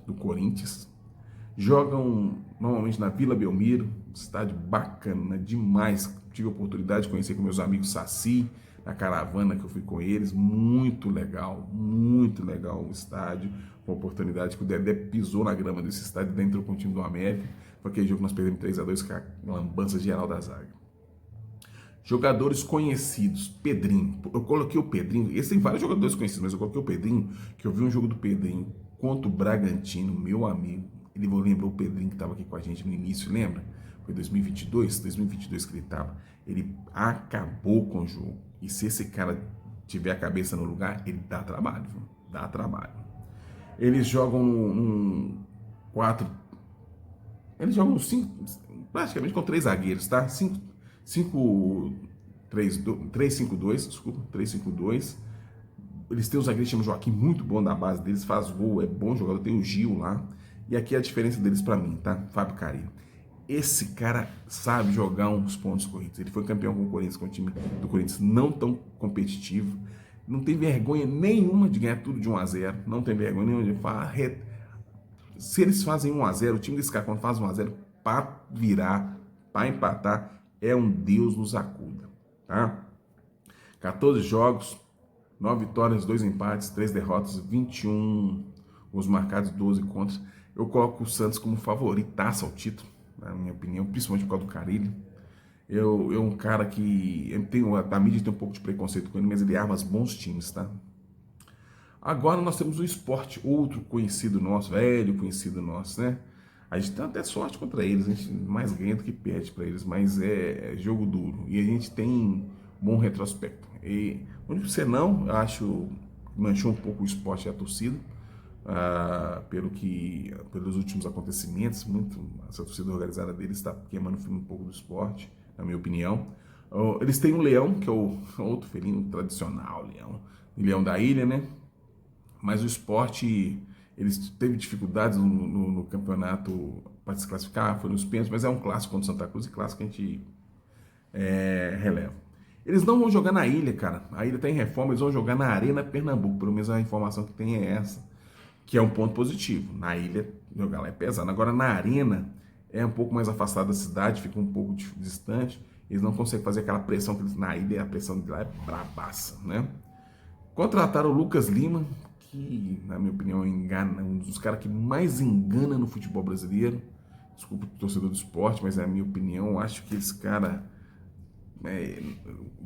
A: do Corinthians. Jogam normalmente na Vila Belmiro, estádio bacana demais. Tive a oportunidade de conhecer com meus amigos Saci, na caravana que eu fui com eles. Muito legal o estádio. Uma oportunidade que o Dedé pisou na grama desse estádio, dentro com o time do América. Foi aquele jogo que nós perdemos 3-2 com a lambança geral da zaga. Jogadores conhecidos, Pedrinho. Eu coloquei o Pedrinho, esse tem vários jogadores conhecidos, mas eu coloquei o Pedrinho, que eu vi um jogo do Pedrinho contra o Bragantino, meu amigo. Ele lembrou o Pedrinho que estava aqui com a gente no início, lembra? Foi 2022 que ele estava. Ele acabou com o jogo. E se esse cara tiver a cabeça no lugar, ele dá trabalho, viu? Dá trabalho. Eles jogam um 4. Eles jogam 5, praticamente com 3 zagueiros, tá? 3-5-2, desculpa, 3-5-2. Eles têm um zagueiro que chama Joaquim, muito bom da base deles, faz gol, é bom jogador, tem o Gil lá. E aqui é a diferença deles pra mim, tá? Fábio Carilho. Esse cara sabe jogar uns pontos corridos. Ele foi campeão com o Corinthians, com o time do Corinthians não tão competitivo. Não tem vergonha nenhuma de ganhar tudo de 1-0. Não tem vergonha nenhuma de falar. Se eles fazem 1-0, o time desse cara, quando faz 1-0, para virar, para empatar, é um Deus nos acuda, tá? 14 jogos, 9 vitórias, 2 empates, 3 derrotas, 21 gols marcados, 12 contras. Eu coloco o Santos como favoritaço ao título, na minha opinião, principalmente por causa do Carilho. Eu um cara que a mídia tem um pouco de preconceito com ele, mas ele arma bons times, tá? Agora nós temos o Sport, outro conhecido nosso, velho conhecido nosso, né? A gente tem até sorte contra eles, a gente mais ganha do que perde para eles, mas é jogo duro. E a gente tem bom retrospecto. E onde você não, eu acho, manchou um pouco o Sport e a torcida, pelos últimos acontecimentos. Essa torcida organizada deles está queimando um pouco do Sport, na minha opinião. Eles têm um leão, que é o outro felino tradicional, leão da ilha, né? Mas o Sport, eles teve dificuldades no campeonato para se classificar, foi nos pênaltis, mas é um clássico contra o Santa Cruz, e clássico que a gente releva. Eles não vão jogar na ilha, cara. A ilha está em reforma, eles vão jogar na Arena Pernambuco. Pelo menos a informação que tem é essa, que é um ponto positivo. Na ilha, jogar lá é pesado. Agora, na Arena, é um pouco mais afastado da cidade, fica um pouco distante. Eles não conseguem fazer aquela pressão que eles na ilha, a pressão de lá é bravaça, né? Contrataram o Lucas Lima, que, na minha opinião, engana, um dos caras que mais engana no futebol brasileiro. desculpa o torcedor do esporte, mas é a minha opinião, eu acho que esse cara,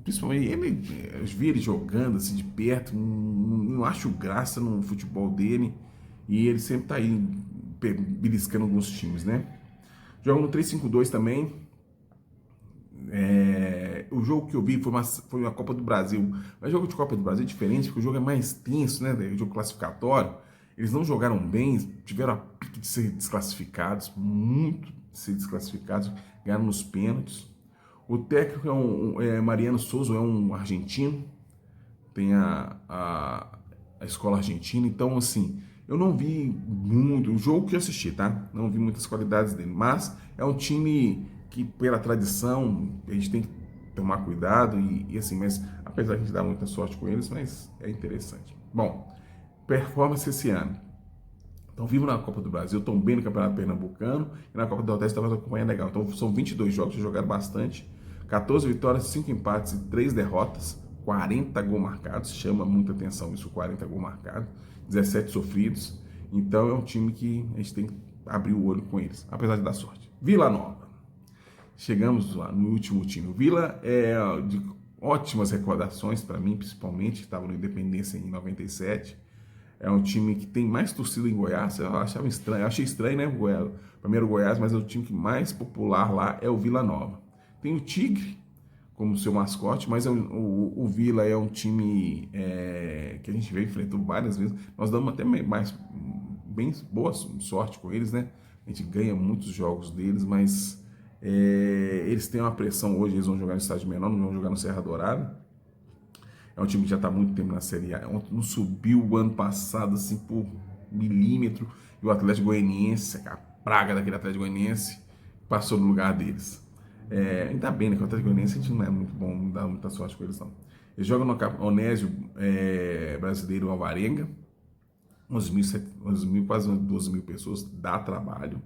A: principalmente eu vi ele jogando assim de perto, não acho graça no futebol dele, e ele sempre tá aí beliscando alguns times, né? Joga no 3-5-2 também. O jogo que eu vi foi uma Copa do Brasil. Mas jogo de Copa do Brasil é diferente, porque o jogo é mais tenso, né? O jogo classificatório. Eles não jogaram bem, tiveram a pique de ser desclassificados, muito de ser desclassificados, ganharam nos pênaltis. O técnico Mariano Souza, é um argentino, tem a escola argentina, então assim, eu não vi muito, o jogo que eu assisti, tá? Não vi muitas qualidades dele, mas é um time que pela tradição a gente tem que tomar cuidado e assim, mas apesar de a gente dar muita sorte com eles, mas é interessante. Bom, performance esse ano. Estão vivos na Copa do Brasil, estão bem no Campeonato Pernambucano e na Copa do Nordeste estava acompanhando legal. Então são 22 jogos, já jogaram bastante, 14 vitórias, 5 empates e 3 derrotas, 40 gols marcados, chama muita atenção isso, 40 gols marcados, 17 sofridos. Então é um time que a gente tem que abrir o olho com eles, apesar de dar sorte. Vila Nova. Chegamos lá no último time. O Vila é de ótimas recordações para mim, principalmente, que estava no Independência em 97. É um time que tem mais torcida em Goiás. Eu achava estranho, eu achei estranho, né? O primeiro Goiás, mas é o time que mais popular lá é o Vila Nova. Tem o Tigre como seu mascote, mas o Vila é um time que a gente veio enfrentando várias vezes. Nós damos até bem boa sorte com eles, né? A gente ganha muitos jogos deles, mas eles têm uma pressão hoje. Eles vão jogar no estádio menor, não vão jogar no Serra Dourada. É um time que já está há muito tempo na Série A. Não subiu o ano passado assim por milímetro. E o Atlético Goianiense, a praga daquele Atlético Goianiense, passou no lugar deles. Ainda bem, né? Que o Atlético Goianiense a gente não é muito bom, não dá muita sorte com eles, não. Eles jogam no Onésio Brasileiro Alvarenga. 11 mil, quase 12 mil pessoas. Dá trabalho.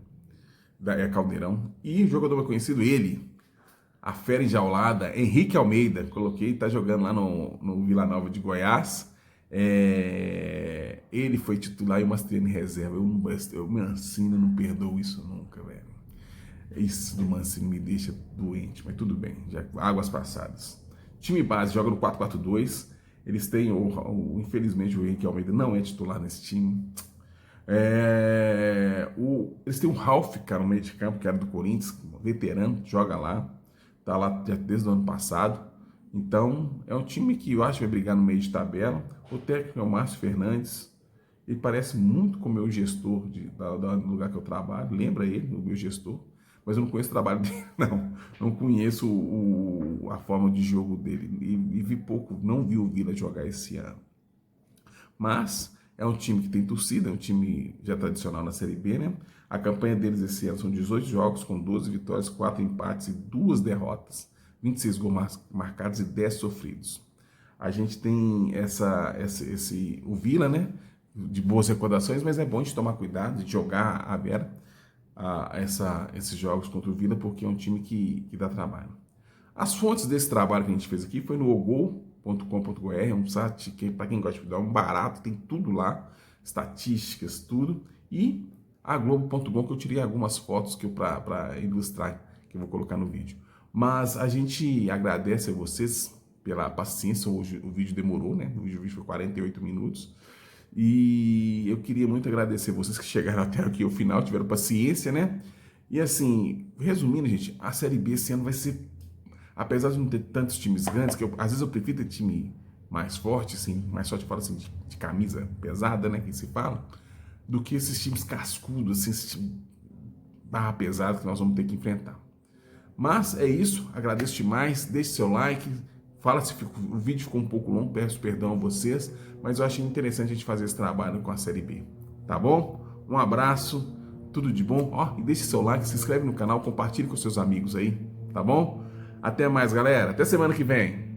A: É Caldeirão. E o jogador mais conhecido, ele, a fera enjaulada, Henrique Almeida, coloquei, tá jogando lá no Vila Nova de Goiás. Ele foi titular e o Mastriani em reserva. O Mancini não perdoou isso nunca, velho. Isso do Mancini me deixa doente, mas tudo bem, já águas passadas. Time base joga no 4-4-2. Eles têm, infelizmente, o Henrique Almeida não é titular nesse time. Eles têm o Ralf, cara, no meio de campo, que era do Corinthians, veterano, joga lá. Tá lá já desde o ano passado. Então, é um time que eu acho que vai brigar no meio de tabela. O técnico é o Márcio Fernandes. Ele parece muito com o meu gestor do lugar que eu trabalho. Lembra ele, o meu gestor. Mas eu não conheço o trabalho dele, não. Não conheço a forma de jogo dele. E vi pouco, não vi o Vila jogar esse ano. Mas é um time que tem torcida, é um time já tradicional na Série B, né? A campanha deles esse ano são 18 jogos, com 12 vitórias, 4 empates e 2 derrotas, 26 gols marcados e 10 sofridos. A gente tem o Vila, né? De boas recordações, mas é bom de tomar cuidado, de jogar a vera esses jogos contra o Vila, porque é um time que dá trabalho. As fontes desse trabalho que a gente fez aqui foi no ogol.com.br, é um site que, para quem gosta de dar um barato, tem tudo lá, estatísticas, tudo, e a Globo.com, que eu tirei algumas fotos para ilustrar, que eu vou colocar no vídeo. Mas a gente agradece a vocês pela paciência. Hoje o vídeo demorou, né? O vídeo foi 48 minutos. E eu queria muito agradecer vocês que chegaram até aqui ao final, tiveram paciência, né? E assim, resumindo, gente, a Série B esse ano vai ser, apesar de não ter tantos times grandes, que às vezes eu prefiro ter time mais forte, assim, mais forte, fala assim, de camisa pesada, né, que se fala, do que esses times cascudos, assim, esse time barra pesada que nós vamos ter que enfrentar. Mas é isso, agradeço demais, deixe seu like, fala se o vídeo ficou um pouco longo, peço perdão a vocês, mas eu achei interessante a gente fazer esse trabalho com a Série B, tá bom? Um abraço, tudo de bom, e deixe seu like, se inscreve no canal, compartilhe com seus amigos aí, tá bom? Até mais, galera, até semana que vem.